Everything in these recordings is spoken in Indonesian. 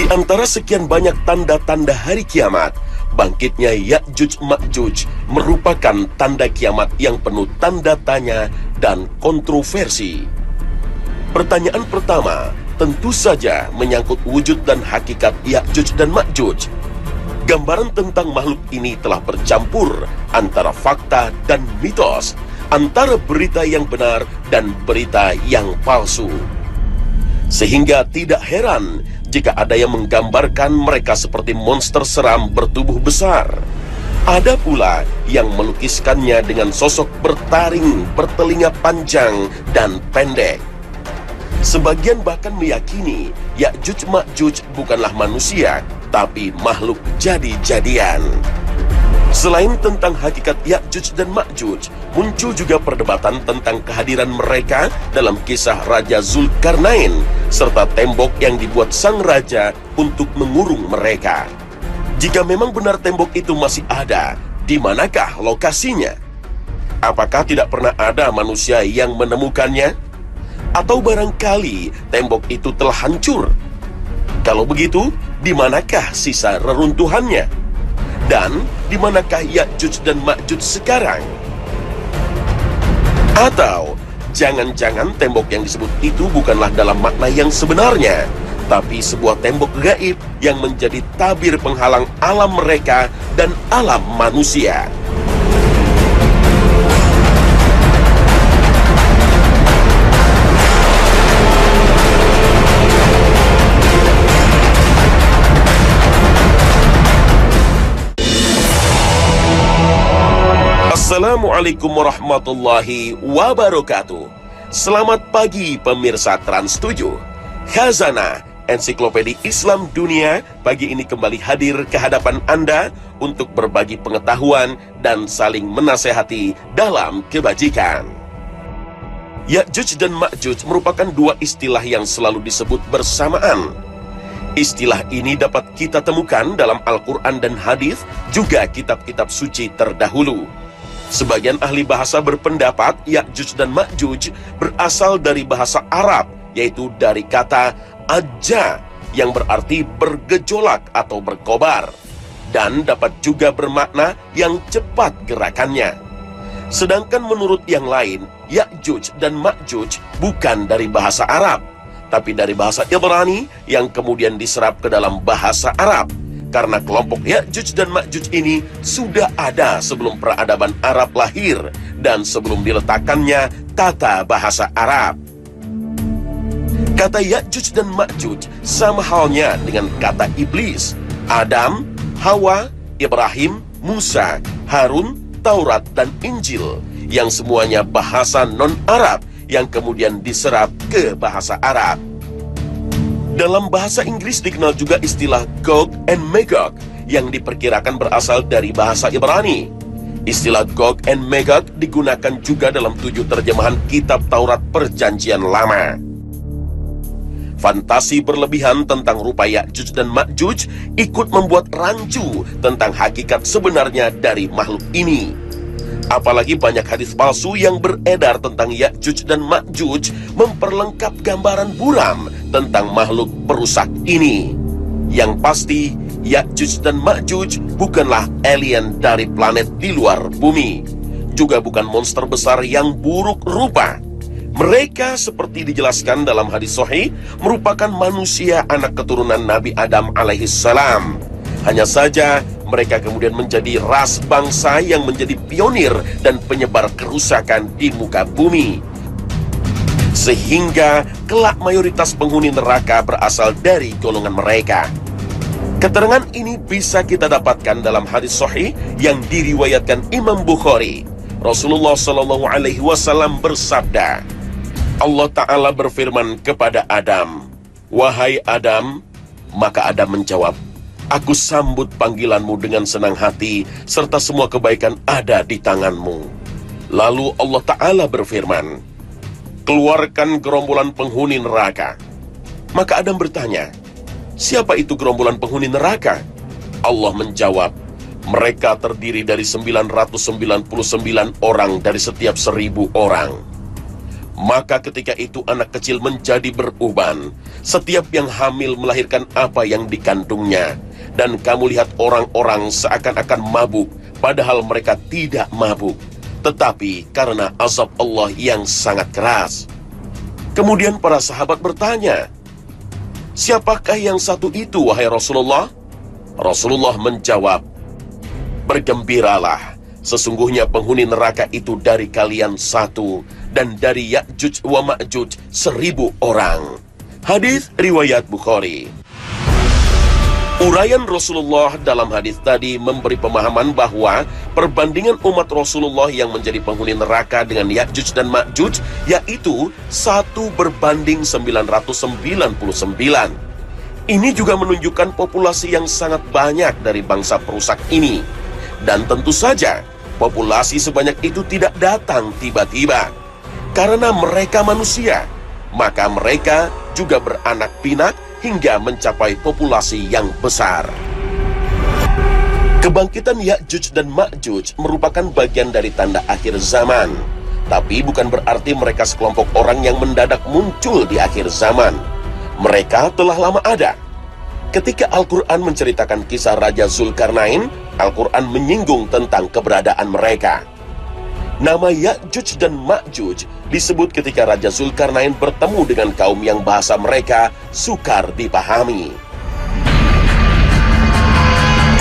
Di antara sekian banyak tanda-tanda hari kiamat, bangkitnya Ya'juj Ma'juj merupakan tanda kiamat yang penuh tanda tanya dan kontroversi. Pertanyaan pertama tentu saja menyangkut wujud dan hakikat Ya'juj dan Ma'juj. Gambaran tentang makhluk ini telah bercampur antara fakta dan mitos, antara berita yang benar dan berita yang palsu. Sehingga tidak heran jika ada yang menggambarkan mereka seperti monster seram bertubuh besar. Ada pula yang melukiskannya dengan sosok bertaring, bertelinga panjang dan pendek. Sebagian bahkan meyakini Ya'juj Ma'juj bukanlah manusia, tapi makhluk jadi-jadian. Selain tentang hakikat Ya'juj dan Ma'juj, muncul juga perdebatan tentang kehadiran mereka dalam kisah Raja Zulkarnain, serta tembok yang dibuat sang raja untuk mengurung mereka. Jika memang benar tembok itu masih ada, di manakah lokasinya? Apakah tidak pernah ada manusia yang menemukannya? Atau barangkali tembok itu telah hancur? Kalau begitu, di manakah sisa reruntuhannya? Dan di manakah Ya'juj dan Ma'juj sekarang? Atau jangan-jangan tembok yang disebut itu bukanlah dalam makna yang sebenarnya, tapi sebuah tembok gaib yang menjadi tabir penghalang alam mereka dan alam manusia. Assalamualaikum warahmatullahi wabarakatuh. Selamat pagi pemirsa Trans 7. Khazanah Ensiklopedia Islam Dunia pagi ini kembali hadir ke hadapan Anda untuk berbagi pengetahuan dan saling menasehati dalam kebajikan. Ya'juj dan Ma'juj merupakan dua istilah yang selalu disebut bersamaan. Istilah ini dapat kita temukan dalam Al-Quran dan hadis, juga kitab-kitab suci terdahulu. Sebagian ahli bahasa berpendapat Ya'juj dan Ma'juj berasal dari bahasa Arab, yaitu dari kata ajja yang berarti bergejolak atau berkobar, dan dapat juga bermakna yang cepat gerakannya. Sedangkan menurut yang lain, Ya'juj dan Ma'juj bukan dari bahasa Arab, tapi dari bahasa Ibrani yang kemudian diserap ke dalam bahasa Arab. Karena kelompok Ya'juj dan Ma'juj ini sudah ada sebelum peradaban Arab lahir dan sebelum diletakkannya tata bahasa Arab. Kata Ya'juj dan Ma'juj sama halnya dengan kata iblis, Adam, Hawa, Ibrahim, Musa, Harun, Taurat, dan Injil, yang semuanya bahasa non-Arab yang kemudian diserap ke bahasa Arab. Dalam bahasa Inggris dikenal juga istilah Gog and Magog yang diperkirakan berasal dari bahasa Ibrani. Istilah Gog and Magog digunakan juga dalam 7 terjemahan kitab Taurat Perjanjian Lama. Fantasi berlebihan tentang rupa Ya'juj dan Ma'juj ikut membuat rancu tentang hakikat sebenarnya dari makhluk ini. Apalagi banyak hadis palsu yang beredar tentang Ya'juj dan Ma'juj memperlengkap gambaran buram tentang makhluk perusak ini. Yang pasti, Ya'juj dan Ma'juj bukanlah alien dari planet di luar bumi, juga bukan monster besar yang buruk rupa. Mereka seperti dijelaskan dalam hadis sahih merupakan manusia anak keturunan Nabi Adam alaihissalam. Hanya saja mereka kemudian menjadi ras bangsa yang menjadi pionir dan penyebar kerusakan di muka bumi, sehingga kelak mayoritas penghuni neraka berasal dari golongan mereka. Keterangan ini bisa kita dapatkan dalam hadis sahih yang diriwayatkan Imam Bukhari. Rasulullah SAW bersabda, Allah Ta'ala berfirman kepada Adam, "Wahai Adam," maka Adam menjawab, "Aku sambut panggilanmu dengan senang hati, serta semua kebaikan ada di tanganmu." Lalu Allah Ta'ala berfirman, "Keluarkan gerombolan penghuni neraka." Maka Adam bertanya, "Siapa itu gerombolan penghuni neraka?" Allah menjawab, "Mereka terdiri dari 999 orang dari setiap 1000 orang." Maka ketika itu anak kecil menjadi beruban. Setiap yang hamil melahirkan apa yang dikandungnya. Dan kamu lihat orang-orang seakan-akan mabuk, padahal mereka tidak mabuk, tetapi karena azab Allah yang sangat keras. Kemudian para sahabat bertanya, "Siapakah yang satu itu, wahai Rasulullah?" Rasulullah menjawab, "Bergembiralah, sesungguhnya penghuni neraka itu dari kalian satu, dan dari Ya'juj wa Ma'juj 1000 orang." Hadis riwayat Bukhari. Uraian Rasulullah dalam hadis tadi memberi pemahaman bahwa perbandingan umat Rasulullah yang menjadi penghuni neraka dengan Ya'juj dan Ma'juj yaitu 1:999. Ini juga menunjukkan populasi yang sangat banyak dari bangsa perusak ini. Dan tentu saja populasi sebanyak itu tidak datang tiba-tiba. Karena mereka manusia, maka mereka juga beranak pinak hingga mencapai populasi yang besar. Kebangkitan Ya'juj dan Ma'juj merupakan bagian dari tanda akhir zaman. Tapi bukan berarti mereka sekelompok orang yang mendadak muncul di akhir zaman. Mereka telah lama ada. Ketika Al-Quran menceritakan kisah Raja Zulkarnain, Al-Quran menyinggung tentang keberadaan mereka. Nama Ya'juj dan Ma'juj disebut ketika Raja Zulkarnain bertemu dengan kaum yang bahasa mereka sukar dipahami.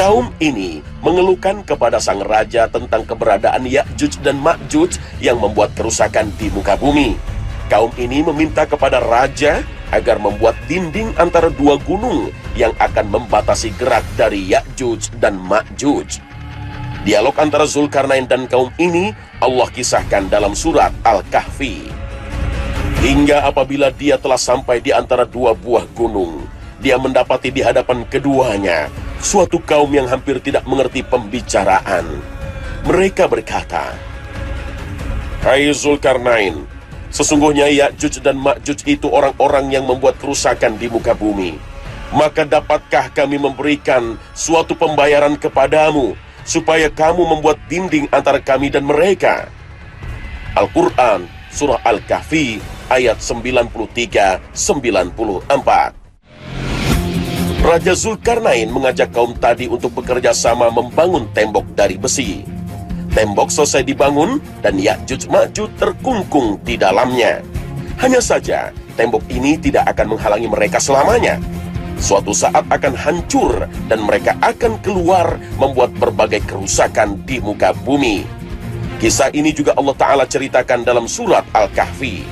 Kaum ini mengeluhkan kepada sang raja tentang keberadaan Ya'juj dan Ma'juj yang membuat kerusakan di muka bumi. Kaum ini meminta kepada raja agar membuat dinding antara dua gunung yang akan membatasi gerak dari Ya'juj dan Ma'juj. Dialog antara Zulkarnain dan kaum ini Allah kisahkan dalam surat Al-Kahfi. Hingga apabila dia telah sampai di antara dua buah gunung, dia mendapati di hadapan keduanya suatu kaum yang hampir tidak mengerti pembicaraan. Mereka berkata, "Hai Zulkarnain, sesungguhnya Ya'juj dan Ma'juj itu orang-orang yang membuat kerusakan di muka bumi. Maka dapatkah kami memberikan suatu pembayaran kepadamu supaya kamu membuat dinding antara kami dan mereka?" Al-Quran, Surah Al-Kahfi, ayat 93-94. Raja Zulkarnain mengajak kaum tadi untuk bekerja sama membangun tembok dari besi. Tembok selesai dibangun dan Ya'juj Ma'juj terkungkung di dalamnya. Hanya saja, tembok ini tidak akan menghalangi mereka selamanya. Suatu saat akan hancur dan mereka akan keluar membuat berbagai kerusakan di muka bumi. Kisah ini juga Allah Ta'ala ceritakan dalam surat Al-Kahfi.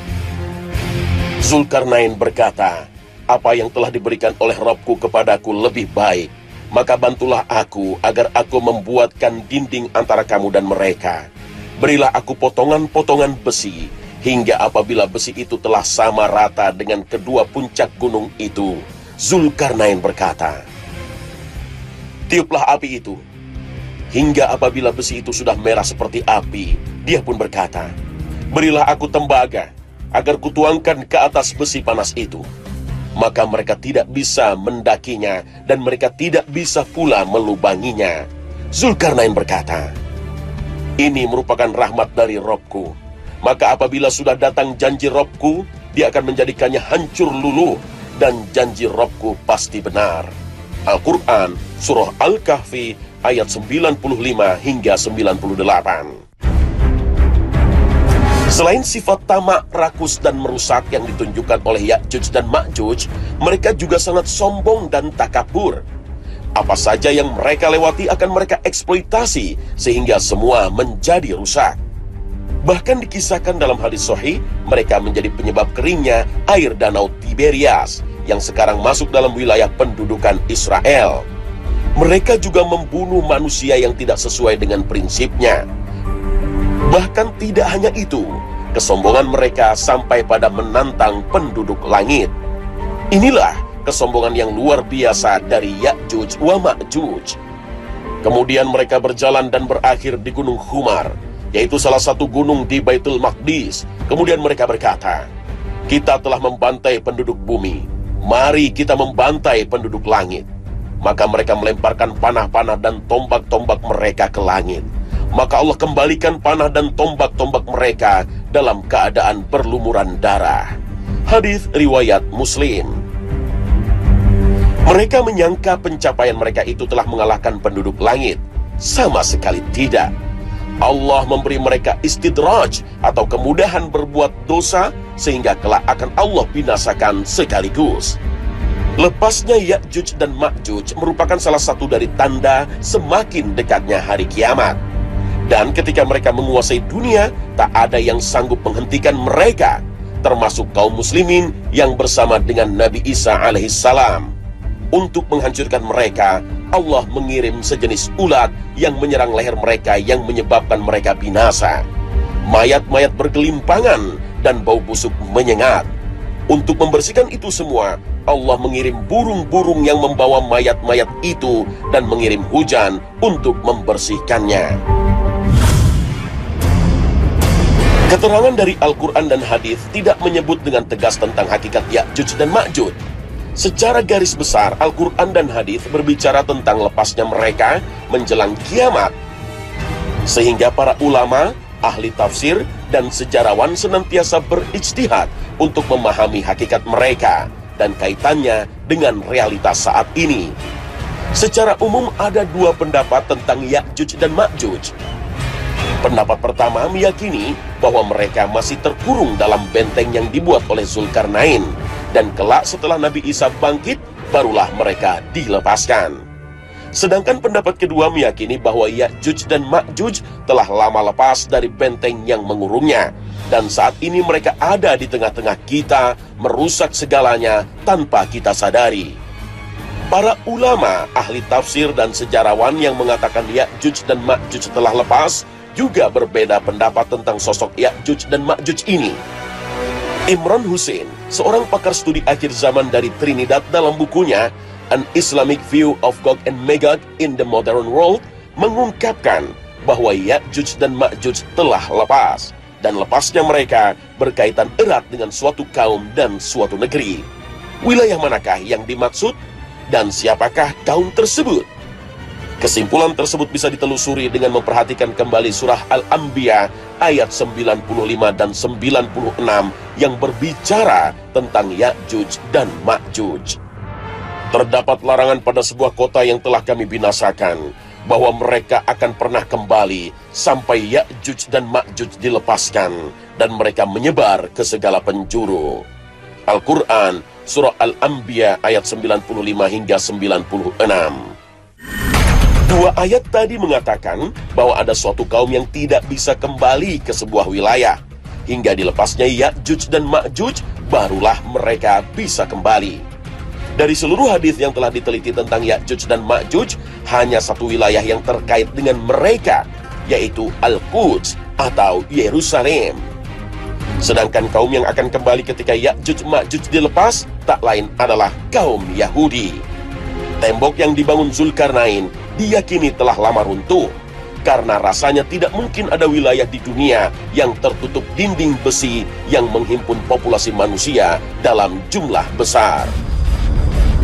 Zulkarnain berkata, "Apa yang telah diberikan oleh Rabbku kepadaku lebih baik, maka bantulah aku agar aku membuatkan dinding antara kamu dan mereka. Berilah aku potongan-potongan besi, hingga apabila besi itu telah sama rata dengan kedua puncak gunung itu." Zulkarnain berkata, "Tiuplah api itu." Hingga apabila besi itu sudah merah seperti api, dia pun berkata, "Berilah aku tembaga, agar kutuangkan ke atas besi panas itu." Maka mereka tidak bisa mendakinya, dan mereka tidak bisa pula melubanginya. Zulkarnain berkata, "Ini merupakan rahmat dari Robku. Maka apabila sudah datang janji Robku, dia akan menjadikannya hancur luluh, dan janji Robku pasti benar." Al-Quran, Surah Al-Kahfi, ayat 95 hingga 98. Selain sifat tamak, rakus, dan merusak yang ditunjukkan oleh Ya'juj dan Ma'juj, mereka juga sangat sombong dan takabur. Apa saja yang mereka lewati akan mereka eksploitasi, sehingga semua menjadi rusak. Bahkan dikisahkan dalam hadis sahih, mereka menjadi penyebab keringnya air danau Tiberias, yang sekarang masuk dalam wilayah pendudukan Israel. Mereka juga membunuh manusia yang tidak sesuai dengan prinsipnya. Bahkan tidak hanya itu, kesombongan mereka sampai pada menantang penduduk langit. Inilah kesombongan yang luar biasa dari Ya'juj wa Ma'juj. Kemudian mereka berjalan dan berakhir di Gunung Humar, yaitu salah satu gunung di Baitul Maqdis. Kemudian mereka berkata, "Kita telah membantai penduduk bumi. Mari kita membantai penduduk langit." Maka mereka melemparkan panah-panah dan tombak-tombak mereka ke langit. maka Allah kembalikan panah dan tombak-tombak mereka dalam keadaan berlumuran darah. Hadis riwayat Muslim. Mereka menyangka pencapaian mereka itu telah mengalahkan penduduk langit. Sama sekali tidak. Allah memberi mereka istidraj atau kemudahan berbuat dosa sehingga kelak akan Allah binasakan sekaligus. Lepasnya Ya'juj dan Ma'juj merupakan salah satu dari tanda semakin dekatnya hari kiamat. Dan ketika mereka menguasai dunia, tak ada yang sanggup menghentikan mereka, termasuk kaum muslimin yang bersama dengan Nabi Isa alaihissalam. Untuk menghancurkan mereka, Allah mengirim sejenis ulat yang menyerang leher mereka yang menyebabkan mereka binasa. Mayat-mayat bergelimpangan dan bau busuk menyengat. Untuk membersihkan itu semua, Allah mengirim burung-burung yang membawa mayat-mayat itu dan mengirim hujan untuk membersihkannya. Keterangan dari Al-Quran dan hadis tidak menyebut dengan tegas tentang hakikat Ya'juj dan Ma'juj. Secara garis besar, Al-Quran dan hadis berbicara tentang lepasnya mereka menjelang kiamat. Sehingga para ulama, ahli tafsir, dan sejarawan senantiasa berijtihad untuk memahami hakikat mereka dan kaitannya dengan realitas saat ini. Secara umum ada dua pendapat tentang Ya'juj dan Ma'juj. Pendapat pertama meyakini bahwa mereka masih terkurung dalam benteng yang dibuat oleh Zulkarnain, dan kelak setelah Nabi Isa bangkit, barulah mereka dilepaskan. Sedangkan pendapat kedua meyakini bahwa Ya'juj dan Ma'juj telah lama lepas dari benteng yang mengurungnya, dan saat ini mereka ada di tengah-tengah kita, merusak segalanya tanpa kita sadari. Para ulama, ahli tafsir, dan sejarawan yang mengatakan Ya'juj dan Ma'juj telah lepas juga berbeda pendapat tentang sosok Ya'juj dan Ma'juj ini. Imran Hussein, seorang pakar studi akhir zaman dari Trinidad, dalam bukunya An Islamic View of Gog and Magog in the Modern World, mengungkapkan bahwa Ya'juj dan Ma'juj telah lepas, dan lepasnya mereka berkaitan erat dengan suatu kaum dan suatu negeri. Wilayah manakah yang dimaksud dan siapakah kaum tersebut? Kesimpulan tersebut bisa ditelusuri dengan memperhatikan kembali surah Al-Anbiya ayat 95 dan 96 yang berbicara tentang Ya'juj dan Ma'juj. Terdapat larangan pada sebuah kota yang telah kami binasakan, bahwa mereka akan pernah kembali sampai Ya'juj dan Ma'juj dilepaskan dan mereka menyebar ke segala penjuru. Al-Quran, surah Al-Anbiya ayat 95 hingga 96. Dua ayat tadi mengatakan bahwa ada suatu kaum yang tidak bisa kembali ke sebuah wilayah. Hingga dilepasnya Ya'juj dan Ma'juj, barulah mereka bisa kembali. Dari seluruh hadis yang telah diteliti tentang Ya'juj dan Ma'juj, hanya satu wilayah yang terkait dengan mereka, yaitu Al-Quds atau Yerusalem. Sedangkan kaum yang akan kembali ketika Ya'juj Ma'juj dilepas, tak lain adalah kaum Yahudi. Tembok yang dibangun Zulkarnain diyakini telah lama runtuh, karena rasanya tidak mungkin ada wilayah di dunia yang tertutup dinding besi yang menghimpun populasi manusia dalam jumlah besar.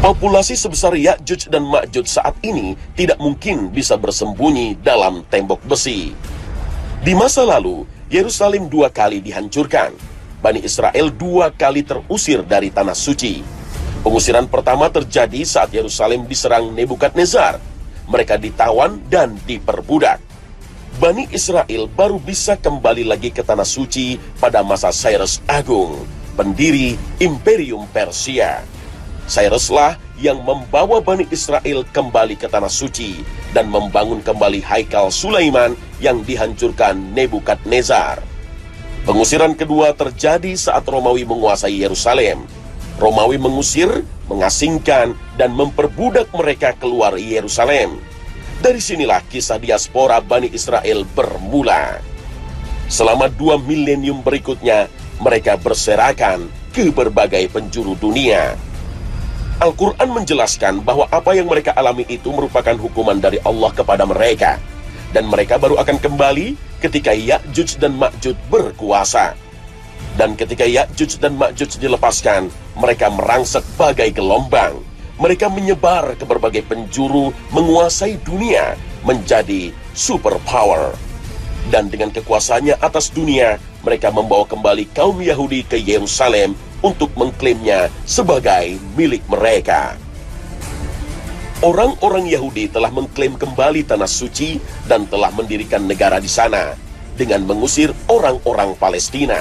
Populasi sebesar Ya'juj dan Ma'juj saat ini tidak mungkin bisa bersembunyi dalam tembok besi. Di masa lalu, Yerusalem 2 kali dihancurkan. Bani Israel 2 kali terusir dari tanah suci. Pengusiran pertama terjadi saat Yerusalem diserang Nebukadnezar. Mereka ditawan dan diperbudak. Bani Israel baru bisa kembali lagi ke tanah suci pada masa Cyrus Agung, pendiri Imperium Persia. Cyruslah yang membawa Bani Israel kembali ke tanah suci dan membangun kembali Haikal Sulaiman yang dihancurkan Nebukadnezar. Pengusiran kedua terjadi saat Romawi menguasai Yerusalem. Romawi mengusir, mengasingkan, dan memperbudak mereka keluar Yerusalem. Dari sinilah kisah diaspora Bani Israel bermula. Selama 2 milenium berikutnya, mereka berserakan ke berbagai penjuru dunia. Al-Quran menjelaskan bahwa apa yang mereka alami itu merupakan hukuman dari Allah kepada mereka, dan mereka baru akan kembali ketika Ya'juj dan Ma'juj berkuasa. Dan ketika Ya'juj dan Ma'juj dilepaskan, mereka merangsek bagai gelombang. Mereka menyebar ke berbagai penjuru, menguasai dunia, menjadi superpower. Dan dengan kekuasaannya atas dunia, mereka membawa kembali kaum Yahudi ke Yerusalem untuk mengklaimnya sebagai milik mereka. Orang-orang Yahudi telah mengklaim kembali tanah suci dan telah mendirikan negara di sana dengan mengusir orang-orang Palestina.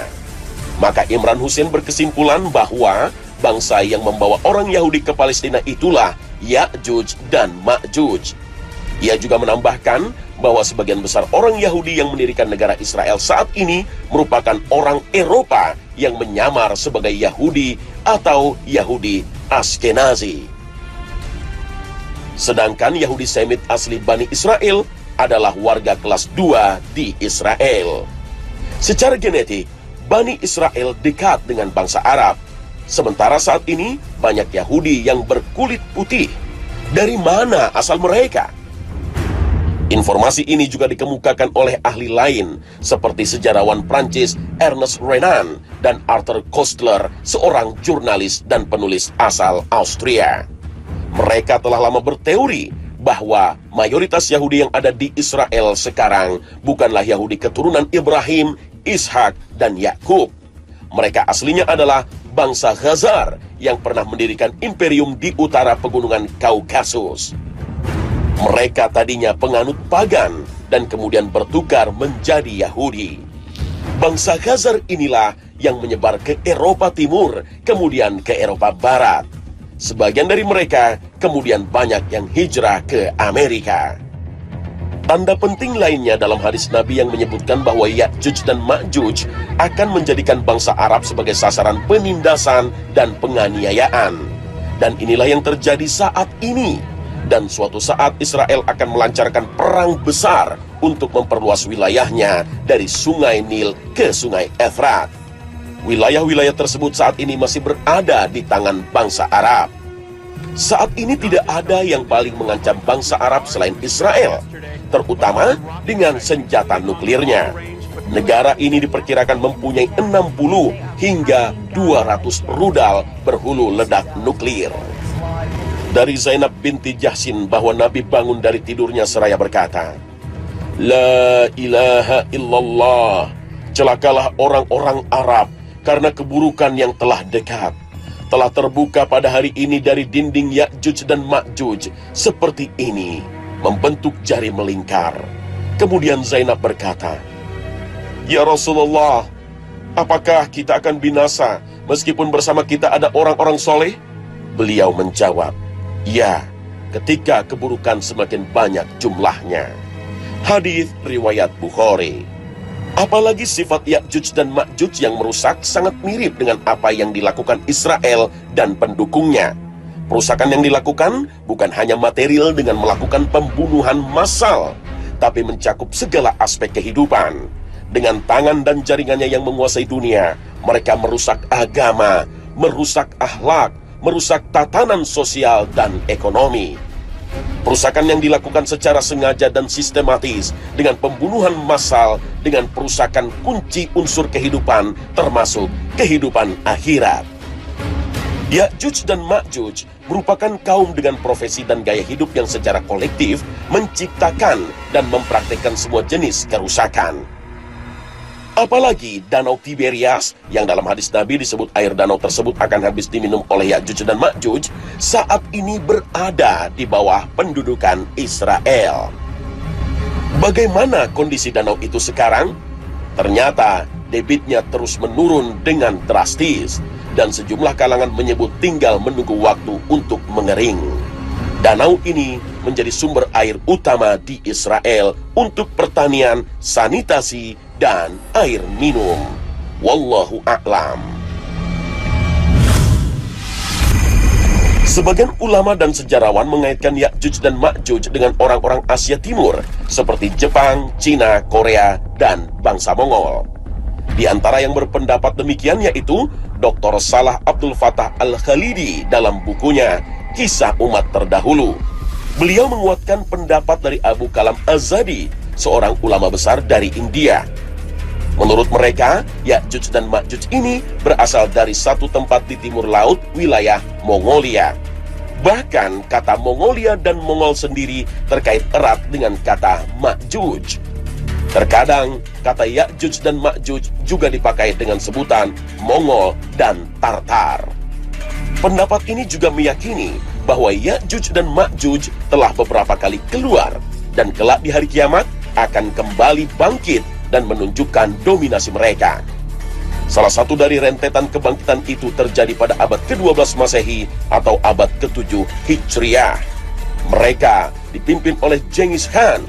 Maka Imran Hussein berkesimpulan bahwa bangsa yang membawa orang Yahudi ke Palestina itulah Ya'juj dan Ma'juj. Ia juga menambahkan bahwa sebagian besar orang Yahudi yang mendirikan negara Israel saat ini merupakan orang Eropa yang menyamar sebagai Yahudi atau Yahudi Ashkenazi. Sedangkan Yahudi Semit asli Bani Israel adalah warga kelas 2 di Israel. Secara genetik, Bani Israel dekat dengan bangsa Arab. Sementara saat ini banyak Yahudi yang berkulit putih. Dari mana asal mereka? Informasi ini juga dikemukakan oleh ahli lain seperti sejarawan Prancis Ernest Renan dan Arthur Koestler, seorang jurnalis dan penulis asal Austria. Mereka telah lama berteori bahwa mayoritas Yahudi yang ada di Israel sekarang bukanlah Yahudi keturunan Ibrahim, Ishak, dan Yakub. Mereka aslinya adalah bangsa Khazar yang pernah mendirikan imperium di utara pegunungan Kaukasus. Mereka tadinya penganut pagan dan kemudian bertukar menjadi Yahudi. Bangsa Khazar inilah yang menyebar ke Eropa Timur, kemudian ke Eropa Barat. Sebagian dari mereka kemudian banyak yang hijrah ke Amerika. Tanda penting lainnya dalam hadis Nabi yang menyebutkan bahwa Ya'juj dan Ma'juj akan menjadikan bangsa Arab sebagai sasaran penindasan dan penganiayaan. Dan inilah yang terjadi saat ini. Dan suatu saat Israel akan melancarkan perang besar untuk memperluas wilayahnya dari sungai Nil ke sungai Efrat. Wilayah-wilayah tersebut saat ini masih berada di tangan bangsa Arab. Saat ini tidak ada yang paling mengancam bangsa Arab selain Israel, terutama dengan senjata nuklirnya. Negara ini diperkirakan mempunyai 60 hingga 200 rudal berhulu ledak nuklir. Dari Zainab binti Jahsin bahwa Nabi bangun dari tidurnya seraya berkata, "La ilaha illallah, celakalah orang-orang Arab karena keburukan yang telah dekat. Telah terbuka pada hari ini dari dinding Ya'juj dan Ma'juj seperti ini, membentuk jari melingkar." Kemudian Zainab berkata, "Ya Rasulullah, apakah kita akan binasa meskipun bersama kita ada orang-orang soleh?" Beliau menjawab, "Ya, ketika keburukan semakin banyak jumlahnya." Hadis riwayat Bukhari. Apalagi sifat Ya'juj dan Ma'juj yang merusak sangat mirip dengan apa yang dilakukan Israel dan pendukungnya. Perusakan yang dilakukan bukan hanya material dengan melakukan pembunuhan massal, tapi mencakup segala aspek kehidupan. Dengan tangan dan jaringannya yang menguasai dunia, mereka merusak agama, merusak akhlak, merusak tatanan sosial dan ekonomi. Perusakan yang dilakukan secara sengaja dan sistematis dengan pembunuhan massal, dengan perusakan kunci unsur kehidupan termasuk kehidupan akhirat. Ya'juj dan Ma'juj merupakan kaum dengan profesi dan gaya hidup yang secara kolektif menciptakan dan mempraktikkan semua jenis kerusakan. Apalagi Danau Tiberias yang dalam hadis Nabi disebut air danau tersebut akan habis diminum oleh Ya'juj dan Ma'juj saat ini berada di bawah pendudukan Israel. Bagaimana kondisi danau itu sekarang? Ternyata debitnya terus menurun dengan drastis dan sejumlah kalangan menyebut tinggal menunggu waktu untuk mengering. Danau ini menjadi sumber air utama di Israel untuk pertanian, sanitasi, dan air minum. Wallahu a'lam. Sebagian ulama dan sejarawan mengaitkan Ya'juj dan Ma'juj dengan orang-orang Asia Timur seperti Jepang, Cina, Korea, dan bangsa Mongol. Di antara yang berpendapat demikian yaitu Dr. Salah Abdul Fattah Al-Khalidi dalam bukunya Kisah Umat Terdahulu. Beliau menguatkan pendapat dari Abu Kalam Az-Zadi, seorang ulama besar dari India. Menurut mereka, Ya'juj dan Ma'juj ini berasal dari satu tempat di timur laut wilayah Mongolia. Bahkan kata Mongolia dan Mongol sendiri terkait erat dengan kata Ma'juj. Terkadang, kata Ya'juj dan Ma'juj juga dipakai dengan sebutan Mongol dan Tartar. Pendapat ini juga meyakini bahwa Ya'juj dan Ma'juj telah beberapa kali keluar dan kelak di hari kiamat akan kembali bangkit dan menunjukkan dominasi mereka. Salah satu dari rentetan kebangkitan itu terjadi pada abad ke-12 Masehi atau abad ke-7 Hijriah. Mereka dipimpin oleh Genghis Khan.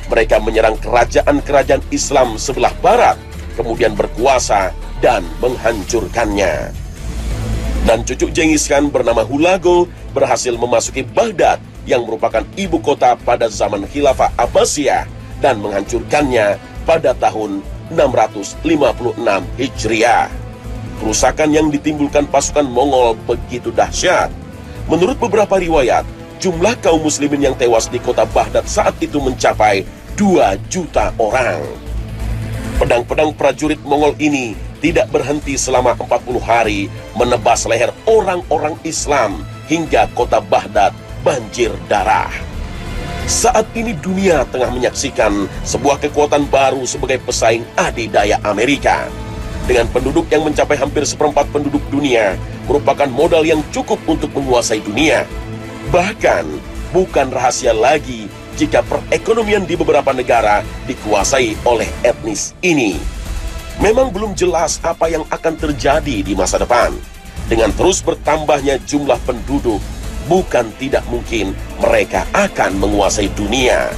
Mereka menyerang kerajaan-kerajaan Islam sebelah barat, kemudian berkuasa dan menghancurkannya. Dan cucu Genghis Khan bernama Hulagu berhasil memasuki Baghdad yang merupakan ibu kota pada zaman Khilafah Abbasiyah dan menghancurkannya pada tahun 656 Hijriah. Kerusakan yang ditimbulkan pasukan Mongol begitu dahsyat. Menurut beberapa riwayat, jumlah kaum muslimin yang tewas di kota Baghdad saat itu mencapai 2 juta orang. Pedang-pedang prajurit Mongol ini tidak berhenti selama 40 hari menebas leher orang-orang Islam hingga kota Baghdad banjir darah. Saat ini dunia tengah menyaksikan sebuah kekuatan baru sebagai pesaing adidaya Amerika. Dengan penduduk yang mencapai hampir seperempat penduduk dunia, merupakan modal yang cukup untuk menguasai dunia. Bahkan, bukan rahasia lagi jika perekonomian di beberapa negara dikuasai oleh etnis ini. Memang belum jelas apa yang akan terjadi di masa depan. Dengan terus bertambahnya jumlah penduduk, bukan tidak mungkin mereka akan menguasai dunia.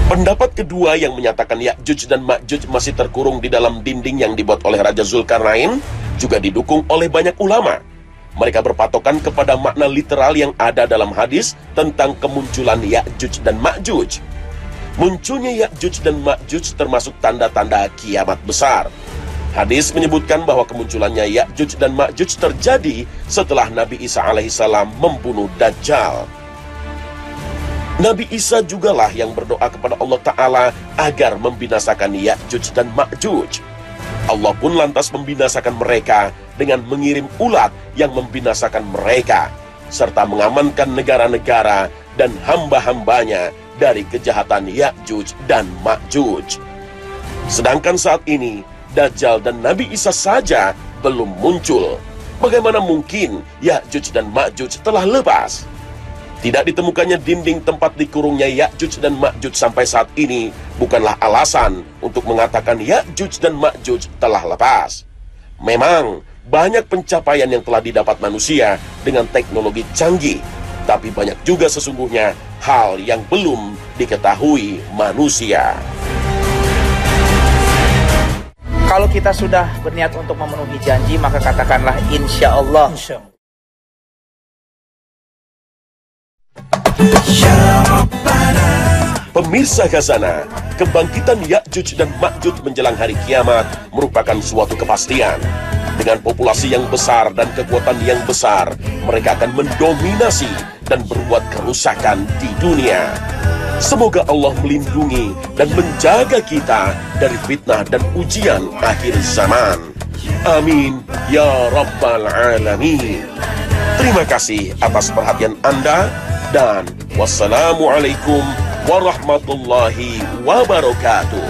Pendapat kedua yang menyatakan Ya'juj dan Ma'juj masih terkurung di dalam dinding yang dibuat oleh Raja Zulkarnain juga didukung oleh banyak ulama. Mereka berpatokan kepada makna literal yang ada dalam hadis tentang kemunculan Ya'juj dan Ma'juj. Munculnya Ya'juj dan Ma'juj termasuk tanda-tanda kiamat besar. Hadis menyebutkan bahwa kemunculannya Ya'juj dan Ma'juj terjadi setelah Nabi Isa alaihissalam membunuh Dajjal. Nabi Isa jugalah yang berdoa kepada Allah Ta'ala agar membinasakan Ya'juj dan Ma'juj. Allah pun lantas membinasakan mereka dengan mengirim ulat yang membinasakan mereka, serta mengamankan negara-negara dan hamba-hambanya dari kejahatan Ya'juj dan Ma'juj. Sedangkan saat ini, Dajjal dan Nabi Isa saja belum muncul. Bagaimana mungkin Ya'juj dan Ma'juj telah lepas? Tidak ditemukannya dinding tempat dikurungnya Ya'juj dan Ma'juj sampai saat ini bukanlah alasan untuk mengatakan Ya'juj dan Ma'juj telah lepas. Memang banyak pencapaian yang telah didapat manusia dengan teknologi canggih, tapi banyak juga sesungguhnya hal yang belum diketahui manusia. Kalau kita sudah berniat untuk memenuhi janji, maka katakanlah insya Allah. Pemirsa Khazanah, kebangkitan Ya'juj dan Ma'juj menjelang hari kiamat merupakan suatu kepastian. Dengan populasi yang besar dan kekuatan yang besar, mereka akan mendominasi dan berbuat kerusakan di dunia. Semoga Allah melindungi dan menjaga kita dari fitnah dan ujian akhir zaman. Amin ya rabbal alamin. Terima kasih atas perhatian Anda dan wassalamualaikum warahmatullahi wabarakatuh.